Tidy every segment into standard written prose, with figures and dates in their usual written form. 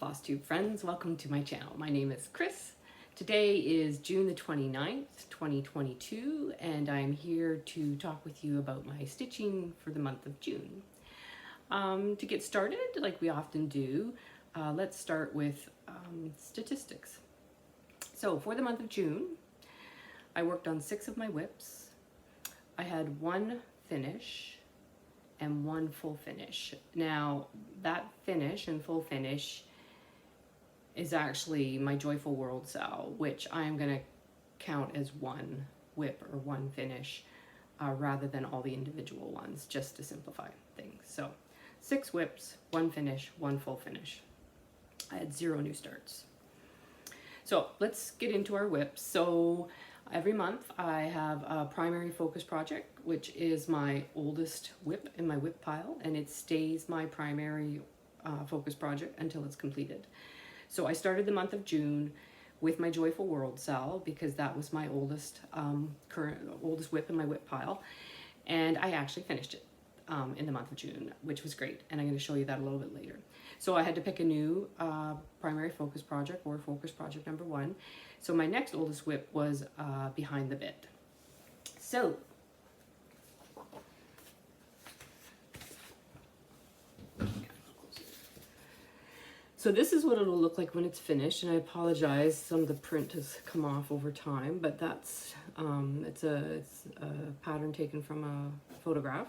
Flosstube friends, welcome to my channel. My name is Chris. Today is June the 29th, 2022, and I'm here to talk with you about my stitching for the month of June. To get started, like we often do, let's start with statistics. So for the month of June, I worked on 6 of my whips. I had 1 finish and 1 full finish. Now that finish and full finish is actually my Joyful World cell, which I am going to count as 1 whip or 1 finish rather than all the individual ones, just to simplify things. So 6 whips, 1 finish, 1 full finish. I had 0 new starts. So let's get into our whips. So every month I have a primary focus project, which is my oldest whip in my whip pile, and it stays my primary focus project until it's completed. So I started the month of June with my Joyful World cell because that was my oldest oldest whip in my whip pile, and I actually finished it in the month of June, which was great, and I'm going to show you that a little bit later. So I had to pick a new primary focus project, or focus project number 1. So my next oldest whip was behind the bit. So this is what it'll look like when it's finished, and I apologize, some of the print has come off over time, but that's it's a pattern taken from a photograph.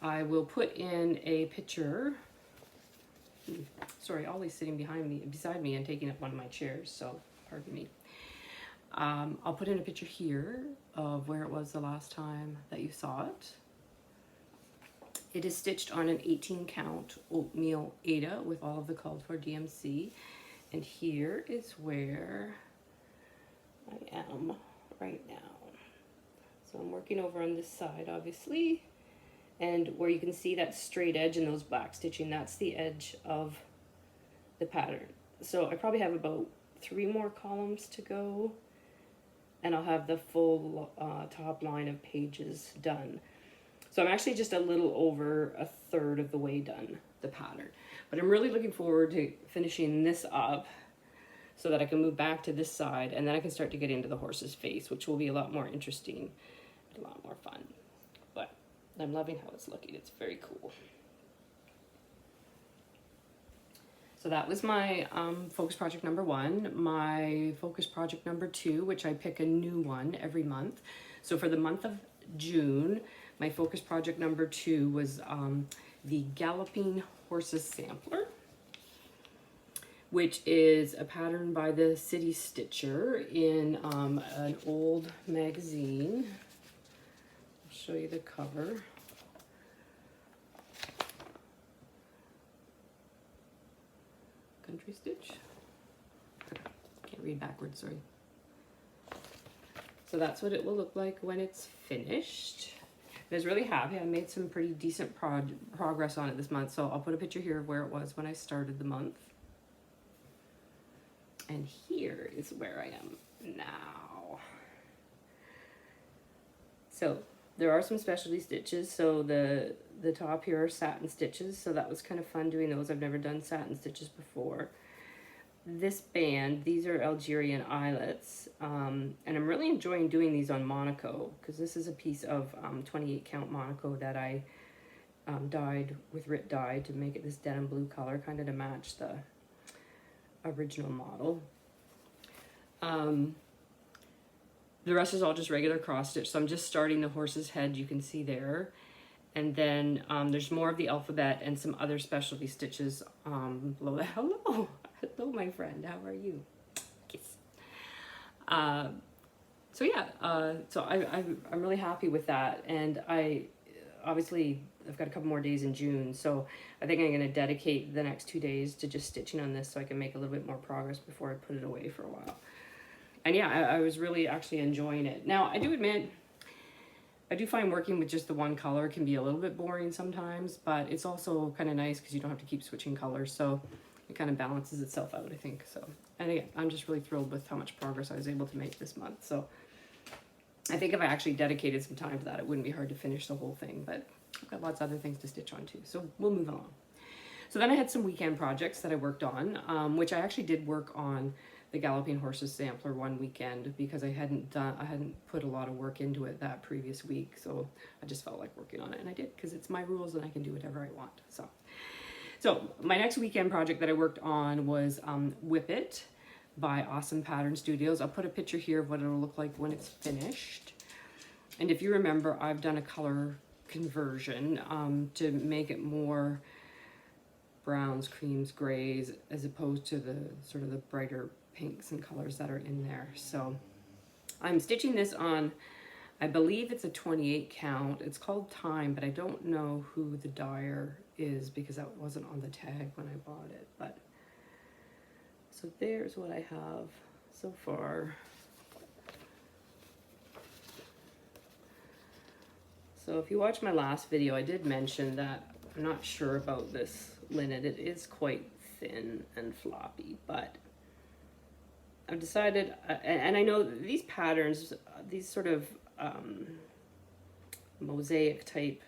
I will put in a picture. Sorry, Ollie's sitting beside me and taking up one of my chairs, so pardon me. I'll put in a picture here of where it was the last time that you saw it. It is stitched on an 18 count oatmeal Aida with all of the called for DMC, and here is where I am right now. So I'm working over on this side, obviously, and where you can see that straight edge and those back stitching, that's the edge of the pattern. So I probably have about 3 more columns to go, and I'll have the full top line of pages done. So I'm actually just a little over 1/3 of the way done the pattern, but I'm really looking forward to finishing this up so that I can move back to this side, and then I can start to get into the horse's face, which will be a lot more interesting, a lot more fun. But I'm loving how it's looking. It's very cool. So that was my focus project number 1. My focus project number 2, which I pick a new one every month. So for the month of June, my focus project number 2 was the Galloping Horses Sampler, which is a pattern by the City Stitcher in an old magazine. I'll show you the cover. Country Stitch. Can't read backwards, sorry. So that's what it will look like when it's finished. I was really happy. I made some pretty decent progress on it this month, so I'll put a picture here of where it was when I started the month. And here is where I am now. So there are some specialty stitches. So the top here are satin stitches, so that was kind of fun doing those. I've never done satin stitches before. This band, these are Algerian eyelets, and I'm really enjoying doing these on Monaco because this is a piece of 28 count Monaco that I dyed with Rit dye to make it this denim blue color, kind of to match the original model. The rest is all just regular cross stitch, so I'm just starting the horse's head, you can see there. And then there's more of the alphabet and some other specialty stitches below that. Hello! Hello, my friend. How are you? Kiss. So yeah, so I'm really happy with that. And obviously, I've got a couple more days in June, so I think I'm going to dedicate the next 2 days to just stitching on this so I can make a little bit more progress before I put it away for a while. And yeah, I was really actually enjoying it. Now, I do admit, I do find working with just the one color can be a little bit boring sometimes, but it's also kind of nice because you don't have to keep switching colors, so it kind of balances itself out, I think. So, and again, I'm just really thrilled with how much progress I was able to make this month. So I think if I actually dedicated some time to that, it wouldn't be hard to finish the whole thing, but I've got lots of other things to stitch on too, so we'll move along. So then I had some weekend projects that I worked on, which I actually did work on the Galloping Horses sampler one weekend because I hadn't put a lot of work into it that previous week. So I just felt like working on it, and I did because it's my rules and I can do whatever I want. So my next weekend project that I worked on was Whip It by Awesome Pattern Studios. I'll put a picture here of what it'll look like when it's finished. And if you remember, I've done a color conversion to make it more browns, creams, grays, as opposed to the sort of the brighter pinks and colors that are in there. So I'm stitching this on, I believe it's a 28 count. It's called Time, but I don't know who the dyer is because that wasn't on the tag when I bought it. But so there's what I have so far. So if you watch my last video, I did mention that I'm not sure about this linen. It is quite thin and floppy, but I've decided, and I know these patterns, these sort of mosaic type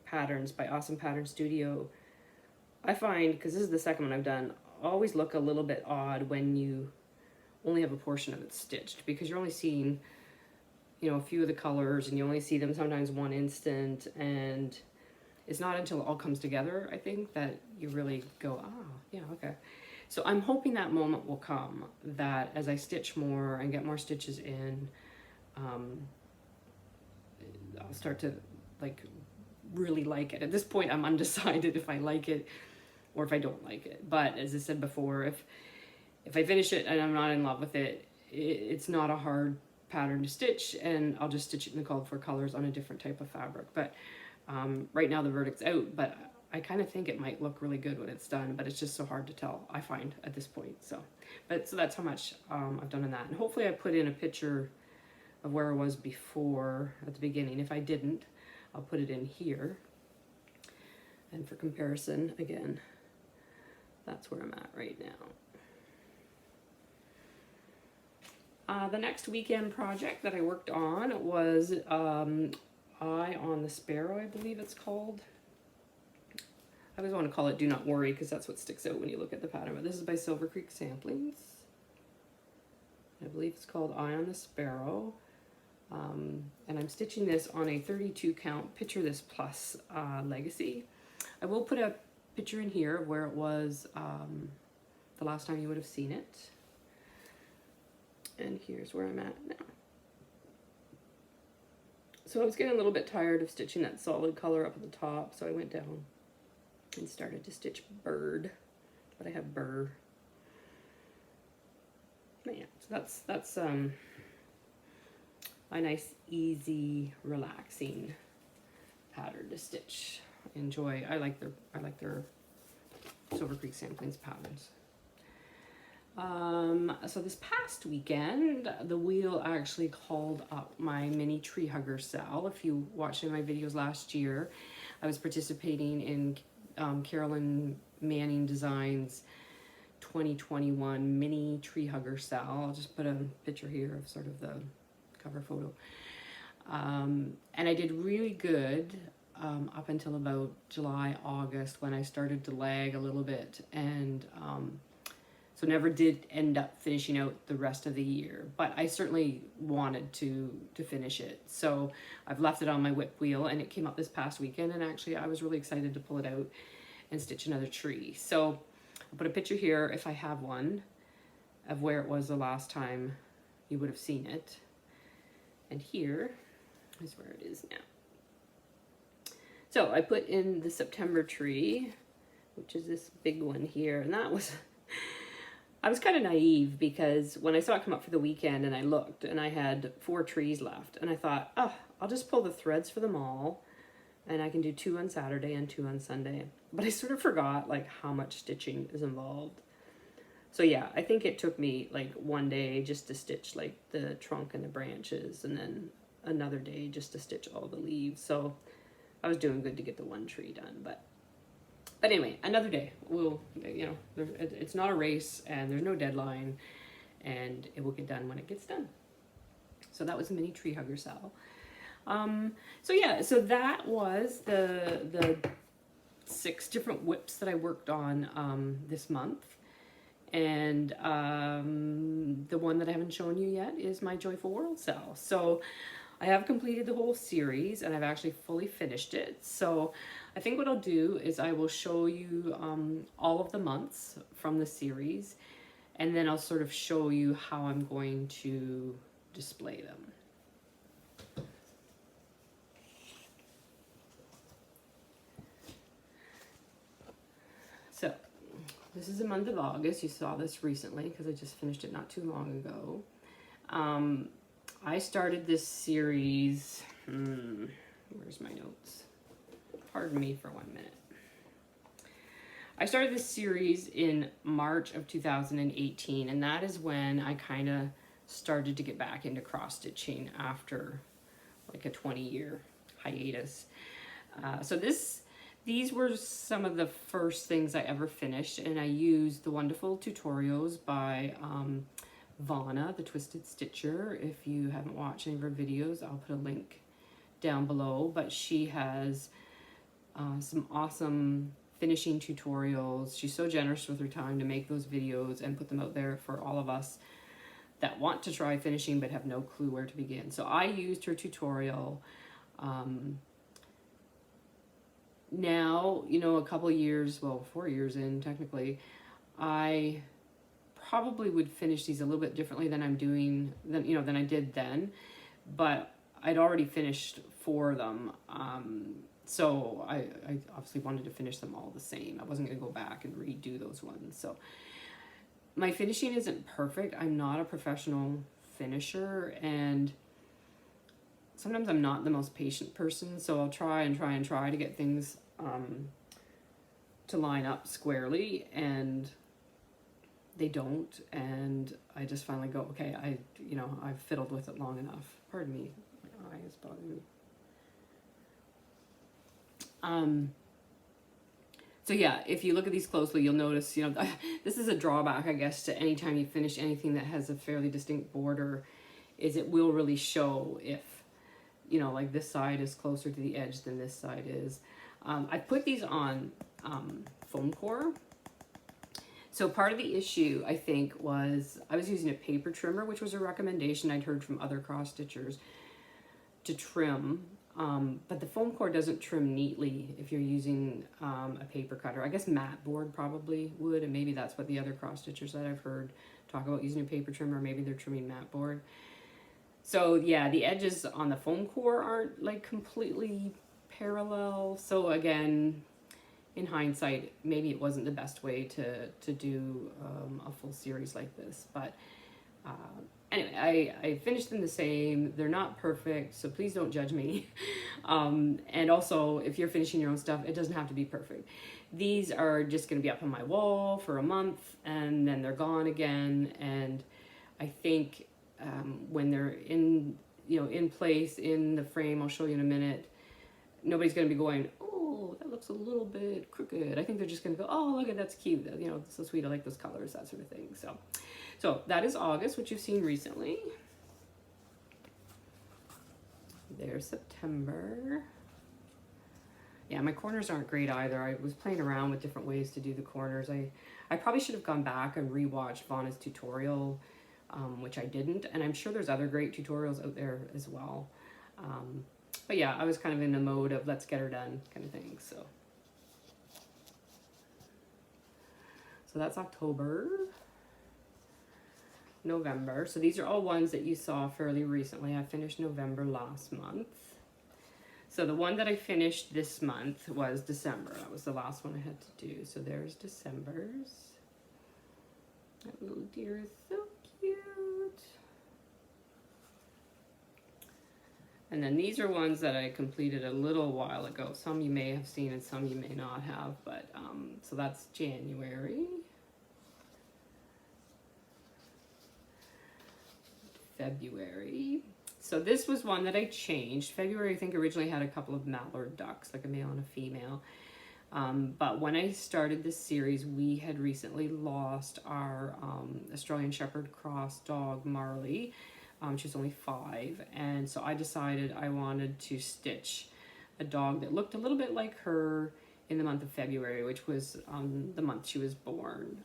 patterns by Awesome Pattern Studio, I find, because this is the second one I've done, always look a little bit odd when you only have a portion of it stitched, because you're only seeing, you know, a few of the colors, and you only see them sometimes one instant, and it's not until it all comes together, I think, that you really go, oh, yeah, okay. So I'm hoping that moment will come, that as I stitch more and get more stitches in, I'll start to like really like it. At this point, I'm undecided if I like it or if I don't like it. But as I said before, if I finish it and I'm not in love with it, it's not a hard pattern to stitch, and I'll just stitch it in the called for colors on a different type of fabric. But right now the verdict's out, but I kind of think it might look really good when it's done, but it's just so hard to tell, I find, at this point. So that's how much I've done in that. And hopefully I put in a picture of where I was before at the beginning. If I didn't, I'll put it in here. And for comparison, again, that's where I'm at right now. The next weekend project that I worked on was Eye on the Sparrow, I believe it's called. I always want to call it Do Not Worry because that's what sticks out when you look at the pattern. But this is by Silver Creek Samplings. I believe it's called Eye on the Sparrow. And I'm stitching this on a 32 count Picture This Plus Legacy. I will put a picture in here of where it was the last time you would have seen it. And here's where I'm at now. So I was getting a little bit tired of stitching that solid color up at the top, so I went down and started to stitch bird, but I have burr. But yeah, so that's a nice, easy, relaxing pattern to stitch. Enjoy. I like their Silver Creek Samplings patterns. So this past weekend, the wheel actually called up my mini tree hugger cell. If you watched my videos last year, I was participating in Carolyn Manning Designs 2021 mini tree hugger cell. I'll just put a picture here of sort of the cover photo. And I did really good up until about July, August, when I started to lag a little bit, and so never did end up finishing out the rest of the year, but I certainly wanted to finish it. So I've left it on my whip wheel, and it came up this past weekend, and actually I was really excited to pull it out and stitch another tree. So I'll put a picture here, if I have one, of where it was the last time you would have seen it. And here is where it is now. So I put in the September tree, which is this big one here, and that was... I was kind of naive because when I saw it come up for the weekend and I looked and I had 4 trees left, and I thought, oh, I'll just pull the threads for them all and I can do 2 on Saturday and 2 on Sunday. But I sort of forgot like how much stitching is involved. So yeah, I think it took me like one day just to stitch like the trunk and the branches, and then another day just to stitch all the leaves. So I was doing good to get the one tree done, but anyway, another day. We'll, you know, it's not a race, and there's no deadline, and it will get done when it gets done. So that was a mini tree hugger cell. So yeah, so that was the 6 different whips that I worked on this month. And the one that I haven't shown you yet is my Joyful World cell. So I have completed the whole series and I've actually fully finished it. So I think what I'll do is I will show you all of the months from the series, and then I'll sort of show you how I'm going to display them. So this is the month of August. You saw this recently because I just finished it not too long ago. I started this series, where's my notes? Pardon me for 1 minute. I started this series in March of 2018, and that is when I kind of started to get back into cross stitching after like a 20-year hiatus. So these were some of the first things I ever finished, and I used the wonderful tutorials by Vonna, the Twisted Stitcher. If you haven't watched any of her videos, I'll put a link down below, but she has some awesome finishing tutorials. She's so generous with her time to make those videos and put them out there for all of us that want to try finishing but have no clue where to begin. So I used her tutorial. Now, you know, a couple years, well, 4 years in technically, I probably would finish these a little bit differently than I'm doing, than I did then, but I'd already finished 4 of them. So I obviously wanted to finish them all the same. I wasn't going to go back and redo those ones. So my finishing isn't perfect. I'm not a professional finisher, and sometimes I'm not the most patient person, so I'll try to get things to line up squarely, and they don't, and I just finally go, okay, I've fiddled with it long enough. Pardon me, my eye is bothering me. So yeah, if you look at these closely, you'll notice, this is a drawback, I guess, to any time you finish anything that has a fairly distinct border, is it will really show if, like this side is closer to the edge than this side is. I put these on foam core. So part of the issue, I think, was I was using a paper trimmer, which was a recommendation I'd heard from other cross stitchers to trim. But the foam core doesn't trim neatly if you're using a paper cutter. I guess mat board probably would, and maybe that's what the other cross stitchers that I've heard talk about using a paper trimmer. Maybe they're trimming mat board. So yeah, the edges on the foam core aren't like completely parallel. So again, in hindsight, maybe it wasn't the best way to do a full series like this. But anyway, I finished them the same. They're not perfect, so please don't judge me. And also, if you're finishing your own stuff, it doesn't have to be perfect. These are just going to be up on my wall for a month, and then they're gone again. And I think when they're in place in the frame, I'll show you in a minute, nobody's going to be going, oh, that looks a little bit crooked. I think they're just going to go, oh, look at that's cute. So sweet. I like those colors, that sort of thing. So that is August, which you've seen recently. There's September. Yeah, my corners aren't great either. I was playing around with different ways to do the corners. I probably should have gone back and rewatched Vonna's tutorial, which I didn't. And I'm sure there's other great tutorials out there as well. But yeah, I was kind of in the mode of let's get her done kind of thing. So that's October. November. So these are all ones that you saw fairly recently. I finished November last month. So the one that I finished this month was December. That was the last one I had to do. So there's December's. That little deer is so cute. And then these are ones that I completed a little while ago. Some you may have seen and some you may not have. But so that's January. February. So this was one that I changed. February, I think, originally had a couple of mallard ducks, like a male and a female. But when I started this series, we had recently lost our Australian Shepherd cross dog, Marley. She was only 5. And so I decided I wanted to stitch a dog that looked a little bit like her in the month of February, which was the month she was born.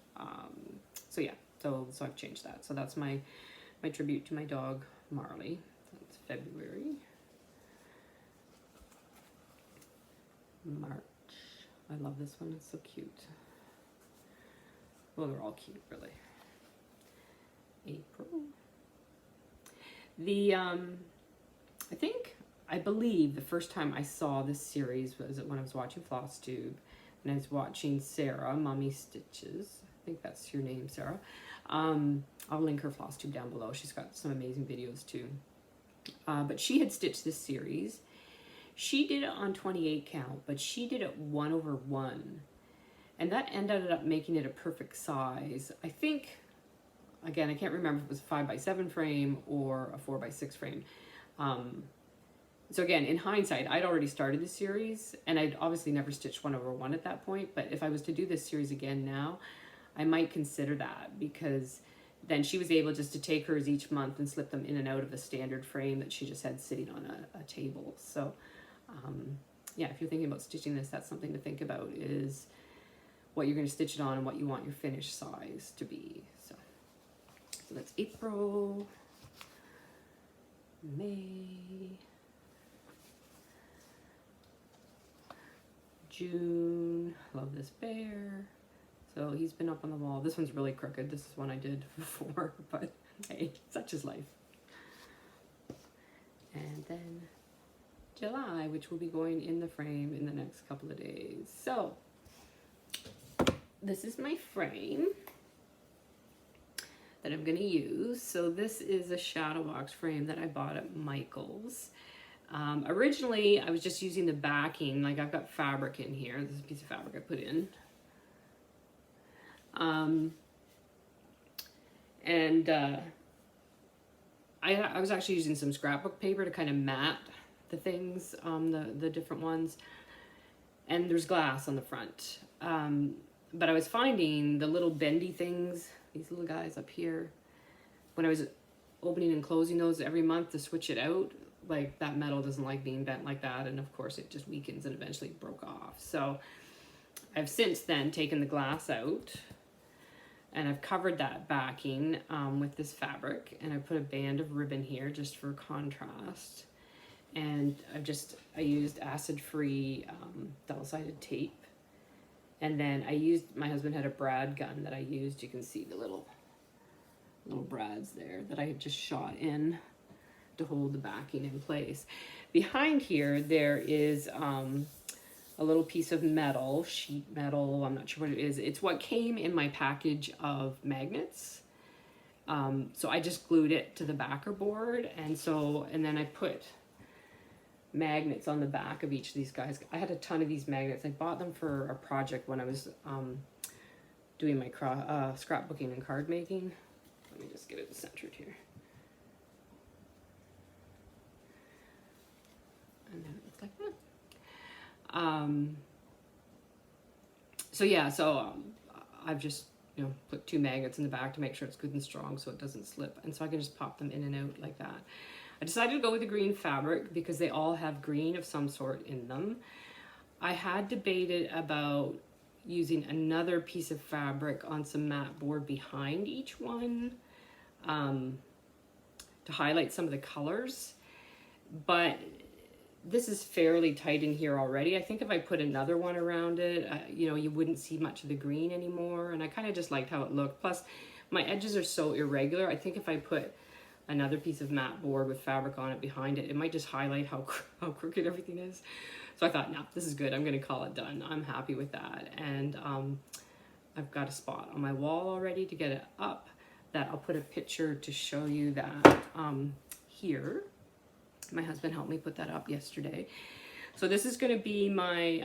So yeah, so I've changed that. So that's my tribute to my dog, Marley. That's February. March. I love this one, it's so cute. Well, they're all cute, really. April. I believe the first time I saw this series was when I was watching Flosstube, and I was watching Sarah, Mommy Stitches. I think that's your name, Sarah. I'll link her Flosstube down below. She's got some amazing videos too. But she had stitched this series. She did it on 28 count, but she did it 1/1. And that ended up making it a perfect size. I think, again, I can't remember if it was a 5x7 frame or a 4x6 frame. So again, in hindsight, I'd already started the series, and I'd obviously never stitched 1/1 at that point. But if I was to do this series again now, I might consider that, because then she was able just to take hers each month and slip them in and out of a standard frame that she just had sitting on a table. So yeah, if you're thinking about stitching this, that's something to think about, is what you're going to stitch it on and what you want your finished size to be. So that's April, May, June. Love this bear. So he's been up on the wall. This one's really crooked. This is one I did before, but hey, such is life. And then July, which will be going in the frame in the next couple of days. So this is my frame that I'm going to use. So this is a shadow box frame that I bought at Michael's. Originally, I was just using the backing. Like, I've got fabric in here. This is a piece of fabric I put in. I was actually using some scrapbook paper to kind of mat the things, the different ones. And there's glass on the front. But I was finding the little bendy things, these little guys up here, when I was opening and closing those every month to switch it out, like, that metal doesn't like being bent like that, and of course it just weakens and eventually broke off. So I've since then taken the glass out, and I've covered that backing with this fabric, and I put a band of ribbon here just for contrast. And I used acid-free double-sided tape. And then my husband had a brad gun that I used. You can see the little brads there that I had just shot in to hold the backing in place. Behind here, there is a little piece of metal, sheet metal, I'm not sure what it is. It's what came in my package of magnets. So I just glued it to the backer board, and then I put magnets on the back of each of these guys. I had a ton of these magnets. I bought them for a project when I was doing my scrapbooking and card making. Let me just get it centered here. And then it looks like that. I've just, put 2 magnets in the back to make sure it's good and strong so it doesn't slip. And so I can just pop them in and out like that. I decided to go with the green fabric because they all have green of some sort in them. I had debated about using another piece of fabric on some matte board behind each one to highlight some of the colors. But this is fairly tight in here already. I think if I put another one around it, you wouldn't see much of the green anymore. And I kind of just liked how it looked. Plus, my edges are so irregular. I think if I put another piece of matte board with fabric on it behind it, it might just highlight how crooked everything is. So I thought, no, this is good. I'm going to call it done. I'm happy with that. And I've got a spot on my wall already to get it up that I'll put a picture to show you that here. My husband helped me put that up yesterday. So this is going to be my,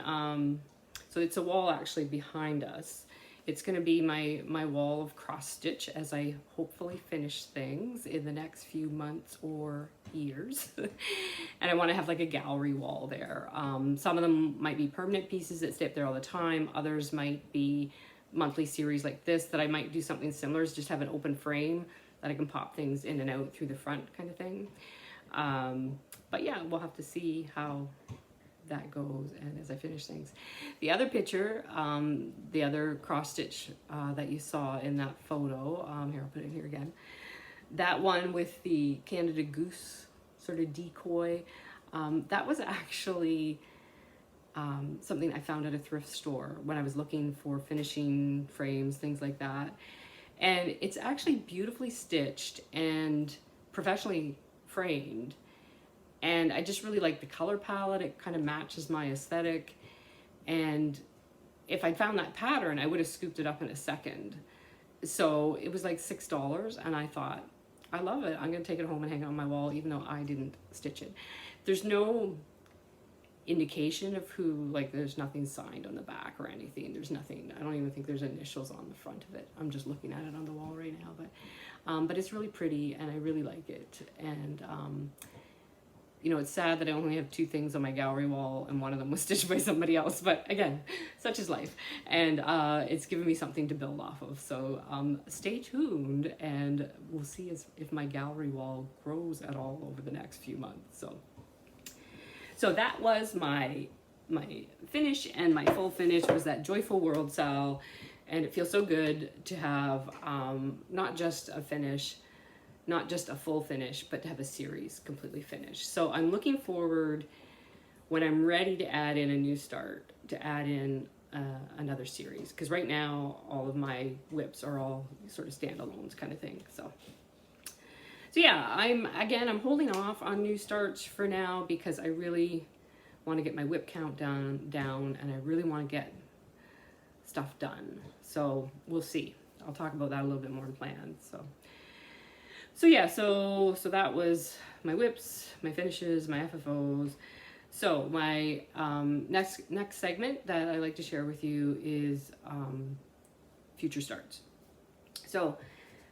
so it's a wall actually behind us. It's going to be my wall of cross stitch as I hopefully finish things in the next few months or years. And I want to have like a gallery wall there. Some of them might be permanent pieces that stay up there all the time. Others might be monthly series like this that I might do something similar, just have an open frame that I can pop things in and out through the front kind of thing. But yeah, we'll have to see how that goes and as I finish things. The other picture, the other cross stitch that you saw in that photo, here, I'll put it here again. That one with the Canada Goose sort of decoy, that was actually something I found at a thrift store when I was looking for finishing frames, things like that. And it's actually beautifully stitched and professionally framed. And I just really like the color palette. It kind of matches my aesthetic. And if I'd found that pattern, I would have scooped it up in a second. So it was like $6, and I thought, I love it. I'm gonna take it home and hang it on my wall, even though I didn't stitch it. There's no indication of who, like there's nothing signed on the back or anything. There's nothing, I don't even think there's initials on the front of it. I'm just looking at it on the wall right now, but it's really pretty and I really like it. And you know, it's sad that I only have 2 things on my gallery wall and one of them was stitched by somebody else, but again, such is life. And it's given me something to build off of. So stay tuned and we'll see if my gallery wall grows at all over the next few months. So that was my finish, and my full finish was that Joyful World Sal, and it feels so good to have not just a finish, not just a full finish, but to have a series completely finished. So I'm looking forward, when I'm ready to add in a new start, to add in another series, because right now all of my whips are all sort of standalones kind of thing. So yeah, I'm holding off on new starts for now because I really want to get my whip count down and I really want to get stuff done. So we'll see. I'll talk about that a little bit more in plan. So yeah, so that was my whips, my finishes, my FFOs. So my next segment that I like to share with you is future starts. So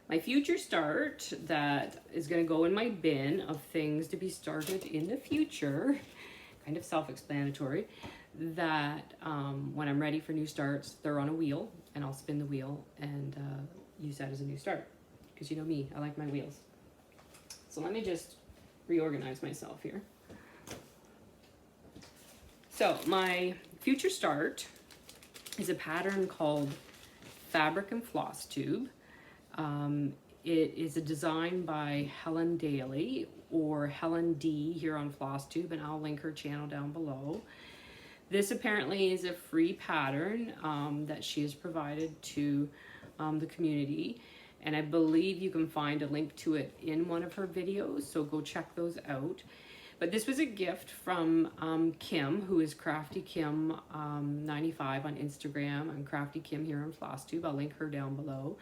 my future start that is going to go in my bin of things to be started in the future, kind of self-explanatory, that when I'm ready for new starts, they're on a wheel and I'll spin the wheel and use that as a new start. Because you know me, I like my wheels. So let me just reorganize myself here. So my future start is a pattern called Fabric and Flosstube. It is a design by Helen Daly, or Helen D here on Flosstube, and I'll link her channel down below. This apparently is a free pattern that she has provided to the community, and I believe you can find a link to it in one of her videos, so go check those out. But this was a gift from Kim, who is Crafty Kim 95 on Instagram, and Crafty Kim here on Flosstube. I'll link her down below.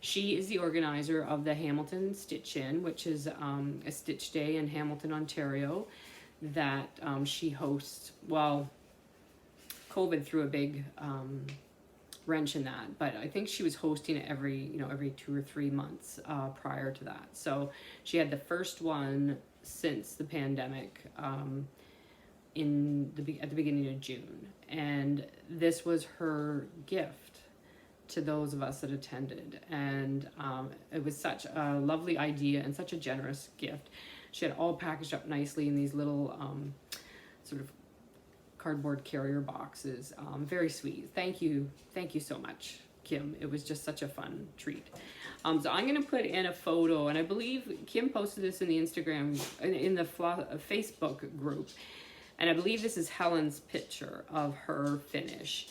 She is the organizer of the Hamilton Stitch-In, which is a stitch day in Hamilton, Ontario, that she hosts. Well, COVID threw a big wrench in that, but I think she was hosting it every 2 or 3 months prior to that. So she had the first one since the pandemic at the beginning of June, and this was her gift to those of us that attended, and it was such a lovely idea and such a generous gift. She had all packaged up nicely in these little sort of cardboard carrier boxes. Very sweet. Thank you so much, Kim. It was just such a fun treat. So I'm going to put in a photo, and I believe Kim posted this in the Facebook group, and I believe this is Helen's picture of her finish,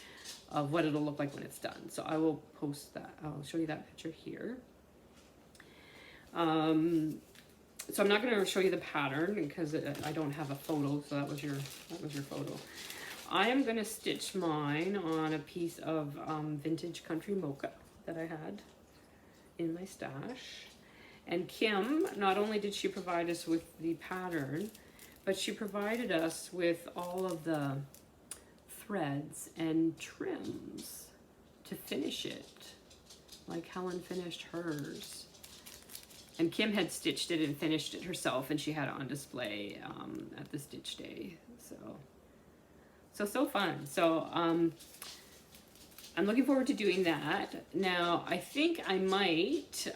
of what it'll look like when it's done. So I will post that. I'll show you that picture here. So I'm not going to show you the pattern because I don't have a photo. So that was your photo. I am going to stitch mine on a piece of vintage country mocha that I had in my stash. And Kim, not only did she provide us with the pattern, but she provided us with all of the threads and trims to finish it, like Helen finished hers. And Kim had stitched it and finished it herself, and she had it on display at the stitch day. So fun. So I'm looking forward to doing that. Now I think I might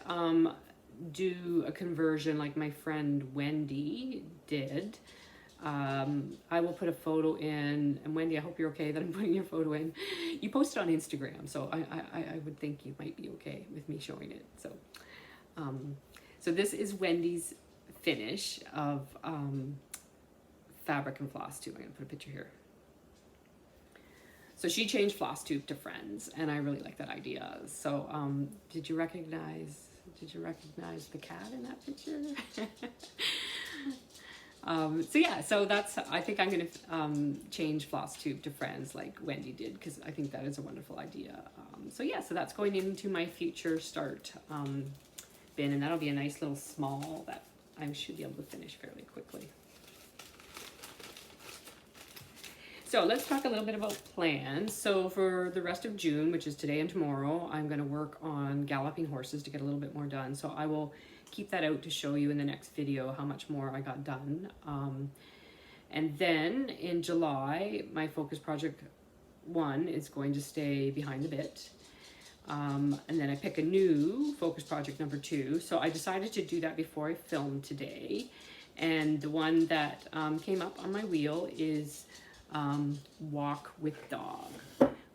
do a conversion like my friend Wendy did. I will put a photo in, and Wendy, I hope you're okay that I'm putting your photo in. You posted on Instagram, so I would think you might be okay with me showing it. So, so this is Wendy's finish of fabric and Flosstube. I'm gonna put a picture here. So she changed Flosstube to Friends, and I really like that idea. So did you recognize the cat in that picture? So yeah, so that's, I think I'm gonna change Flosstube to Friends like Wendy did, because I think that is a wonderful idea. So yeah, so that's going into my future start bin, and that'll be a nice little small that I should be able to finish fairly quickly. So let's talk a little bit about plans. So for the rest of June, which is today and tomorrow, I'm going to work on galloping horses to get a little bit more done. So I will keep that out to show you in the next video how much more I got done. And then in July, my focus project 1 is going to stay behind the bit. And then I pick a new focus project number 2. So I decided to do that before I filmed today. And the one that came up on my wheel is Walk with Dog,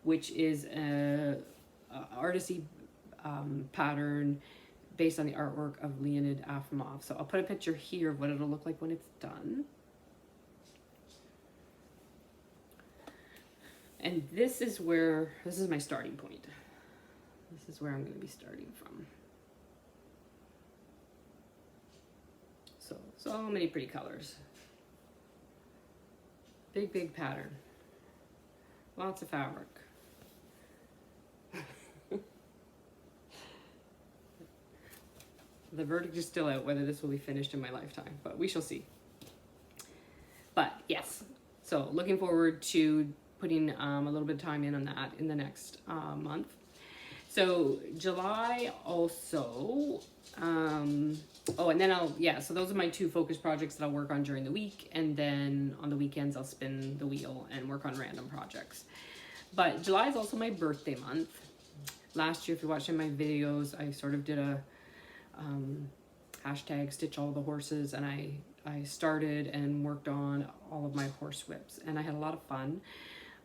which is a artisty pattern based on the artwork of Leonid Afimov. So I'll put a picture here of what it'll look like when it's done. And this is my starting point. This is where I'm going to be starting from. So many pretty colors. Big pattern. Lots of fabric. The verdict is still out whether this will be finished in my lifetime, but we shall see. But yes, so looking forward to putting a little bit of time in on that in the next month. So July also, oh, and then so those are my 2 focus projects that I'll work on during the week, and then on the weekends I'll spin the wheel and work on random projects. But July is also my birthday month. Last year, if you're watching my videos, I sort of did a hashtag stitch all the horses, and I started and worked on all of my horse whips, and I had a lot of fun.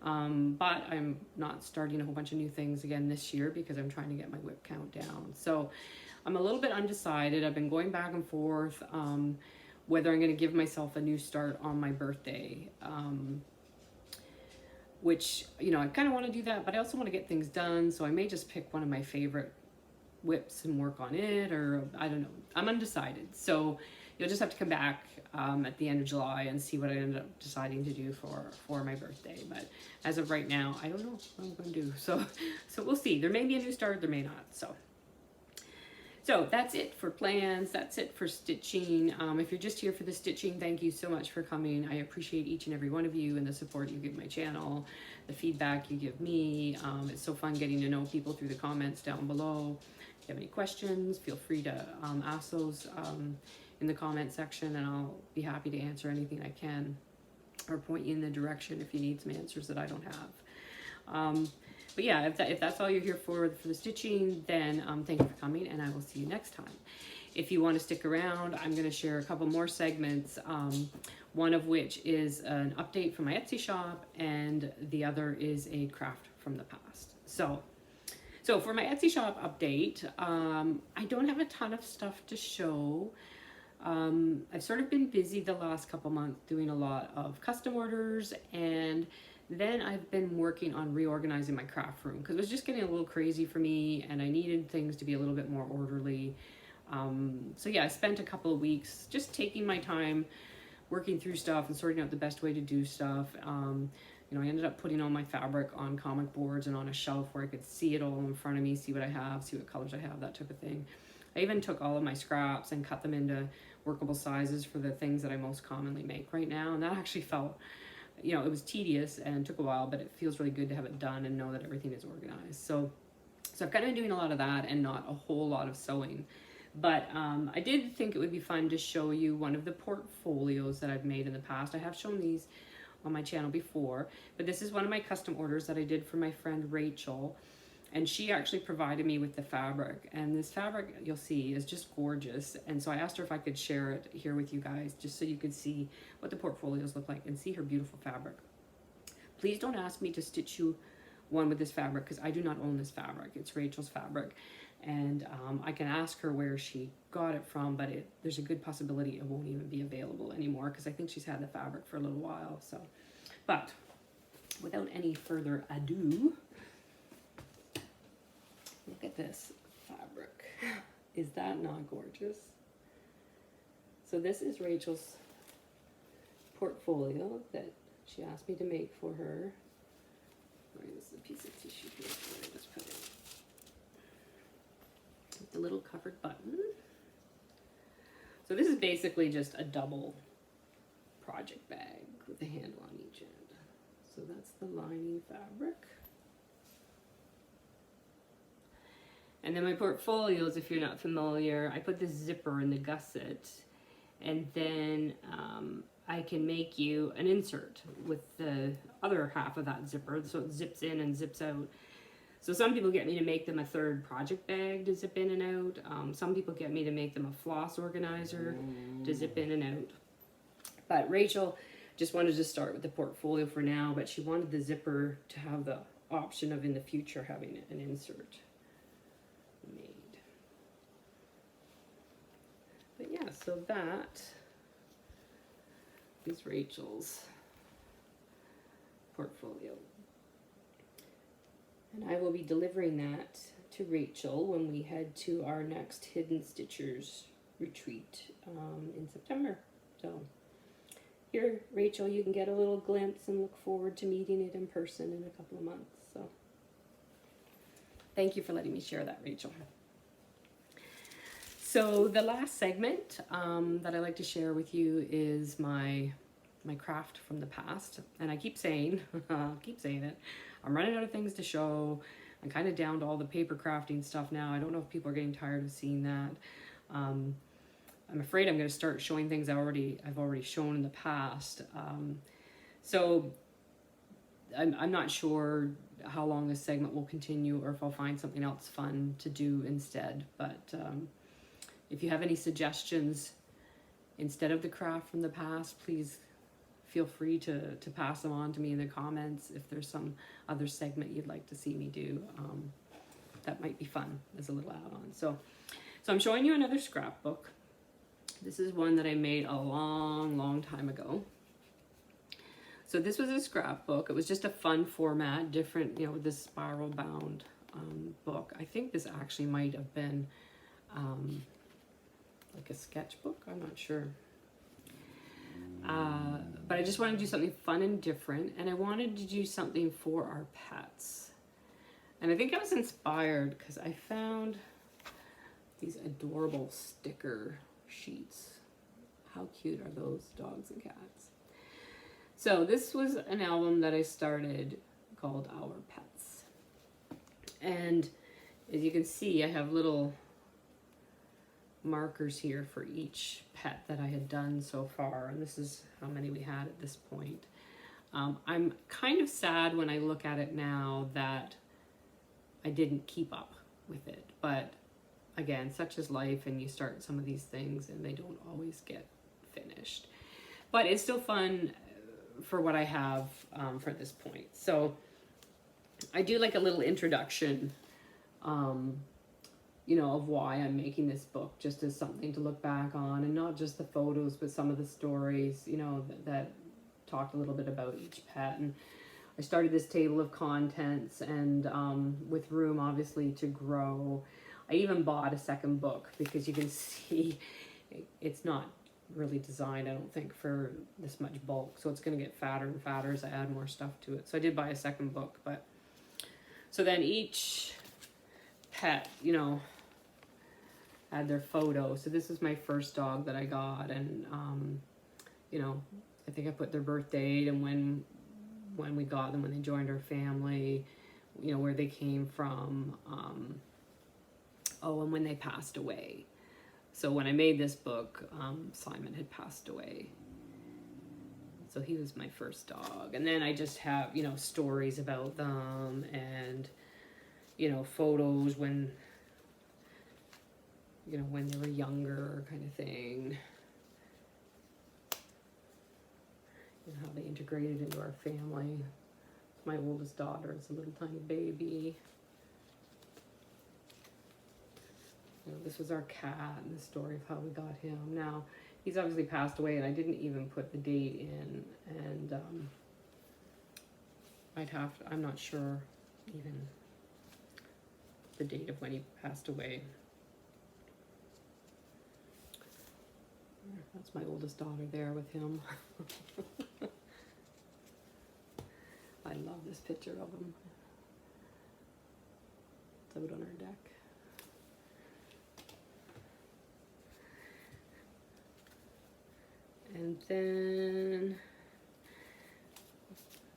But I'm not starting a whole bunch of new things again this year because I'm trying to get my whip count down. So I'm a little bit undecided. I've been going back and forth whether I'm going to give myself a new start on my birthday, which, you know, I kind of want to do that, but I also want to get things done. So I may just pick one of my favorite whips and work on it, or I don't know. I'm undecided. So you'll just have to come back at the end of July and see what I end up deciding to do for my birthday. But as of right now, I don't know what I'm going to do. So we'll see. There may be a new start, there may not. So that's it for plans. That's it for stitching. If you're just here for the stitching, thank you so much for coming. I appreciate each and every one of you and the support you give my channel, the feedback you give me. It's so fun getting to know people through the comments down below. If you have any questions, feel free to ask those in the comment section, and I'll be happy to answer anything I can or point you in the direction if you need some answers that I don't have. But yeah, if that's all you're here for the stitching, then thank you for coming, and I will see you next time. If you want to stick around, I'm going to share a couple more segments, one of which is an update from my Etsy shop, and the other is a craft from the past. So for my Etsy shop update, I don't have a ton of stuff to show. I've sort of been busy the last couple months doing a lot of custom orders, and then I've been working on reorganizing my craft room because it was just getting a little crazy for me, and I needed things to be a little bit more orderly. So yeah, I spent a couple of weeks just taking my time working through stuff and sorting out the best way to do stuff. You know, I ended up putting all my fabric on comic boards and on a shelf where I could see it all in front of me, see what I have, see what colors I have, that type of thing. I even took all of my scraps and cut them into workable sizes for the things that I most commonly make right now. And that actually felt, you know, it was tedious and took a while, but it feels really good to have it done and know that everything is organized. So I've kind of been doing a lot of that and not a whole lot of sewing. But I did think it would be fun to show you one of the portfolios that I've made in the past. I have shown these on my channel before, but this is one of my custom orders that I did for my friend Rachel. And she actually provided me with the fabric, and this fabric, you'll see, is just gorgeous. And so I asked her if I could share it here with you guys, just so you could see what the portfolios look like and see her beautiful fabric. Please don't ask me to stitch you one with this fabric, because I do not own this fabric. It's Rachel's fabric, and I can ask her where she got it from, but there's a good possibility it won't even be available anymore, because I think she's had the fabric for a little while. So, but without any further ado, look at this fabric. Is that not gorgeous? So this is Rachel's portfolio that she asked me to make for her. Where's the piece of tissue here? Let's put it with the little covered button. So this is basically just a double project bag with a handle on each end. So that's the lining fabric. And then my portfolios, if you're not familiar, I put this zipper in the gusset, and then I can make you an insert with the other half of that zipper, so it zips in and zips out. So some people get me to make them a third project bag to zip in and out. Some people get me to make them a floss organizer to zip in and out. But Rachel just wanted to start with the portfolio for now, but she wanted the zipper to have the option of in the future having an insert made. But yeah, so that is Rachel's portfolio. And I will be delivering that to Rachel when we head to our next Hidden Stitchers retreat in September. So here, Rachel, you can get a little glimpse and look forward to meeting it in person in a couple of months. So thank you for letting me share that, Rachel. So the last segment that I like to share with you is my craft from the past. And I keep saying, it, I'm running out of things to show. I'm kind of down to all the paper crafting stuff now. I don't know if people are getting tired of seeing that. I'm afraid I'm going to start showing things I've already shown in the past. So I'm not sure how long this segment will continue, or if I'll find something else fun to do instead. But if you have any suggestions instead of the craft from the past, please feel free to pass them on to me in the comments. If there's some other segment you'd like to see me do, that might be fun as a little add-on. So I'm showing you another scrapbook. This is one that I made a long time ago. So this was a scrapbook. It was just a fun format, different, with this spiral bound book. I think this actually might have been like a sketchbook. I'm not sure. But I just wanted to do something fun and different, and I wanted to do something for our pets. And I think I was inspired because I found these adorable sticker sheets. How cute are those dogs and cats? So this was an album that I started called Our Pets. And as you can see, I have little markers here for each pet that I had done so far, and this is how many we had at this point. I'm kind of sad when I look at it now that I didn't keep up with it, but again, such is life, and you start some of these things and they don't always get finished. But it's still fun for what I have for this point. So I do like a little introduction of why I'm making this book, just as something to look back on, and not just the photos, but some of the stories, that talked a little bit about each pet. And I started this table of contents, and with room, obviously, to grow. I even bought a second book because you can see it's not really designed, I don't think, for this much bulk. So it's going to get fatter and fatter as I add more stuff to it. So I did buy a second book, but so then each pet, had their photo. So this is my first dog that I got, and I think I put their birth date and when we got them, when they joined our family, where they came from, and when they passed away. So when I made this book, Simon had passed away. So he was my first dog. And then I just have, stories about them, and you know, photos when, you know, when they were younger kind of thing. And how they integrated into our family. My oldest daughter is a little tiny baby. You know, this was our cat and the story of how we got him. Now, he's obviously passed away, and I didn't even put the date in, and I'm not sure even the date of when he passed away. That's my oldest daughter there with him. I love this picture of him. It's out on our deck. And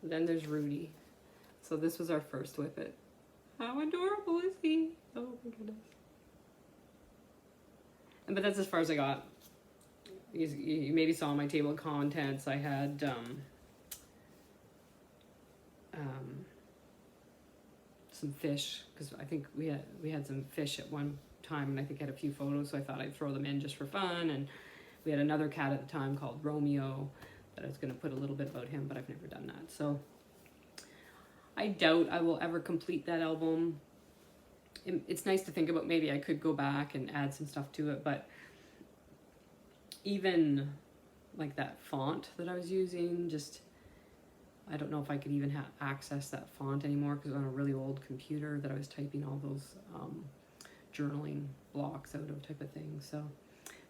then there's Rudy. So this was our first whippet. How adorable is he? Oh my goodness. But that's as far as I got. You maybe saw my table of contents. I had some fish, because I think we had some fish at one time, and I think I had a few photos, so I thought I'd throw them in just for fun. And we had another cat at the time called Romeo that I was going to put a little bit about him, but I've never done that. So I doubt I will ever complete that album. It's nice to think about, maybe I could go back and add some stuff to it, but even like that font that I was using, just, I don't know if I could even access that font anymore, because on a really old computer that I was typing all those journaling blocks out of type of thing. So,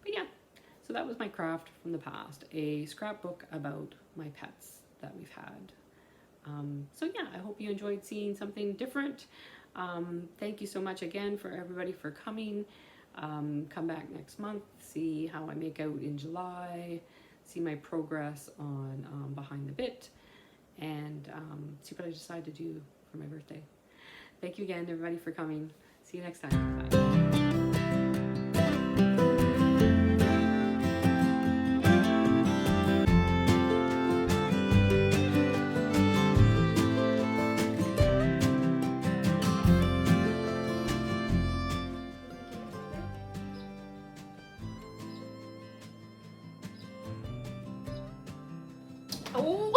but yeah, so that was my craft from the past, a scrapbook about my pets that we've had. So yeah, I hope you enjoyed seeing something different. Thank you so much again for everybody for coming. Come back next month, see how I make out in July, see my progress on Behind the Bit, and see what I decide to do for my birthday. Thank you again, everybody, for coming. See you next time. Bye. Oh!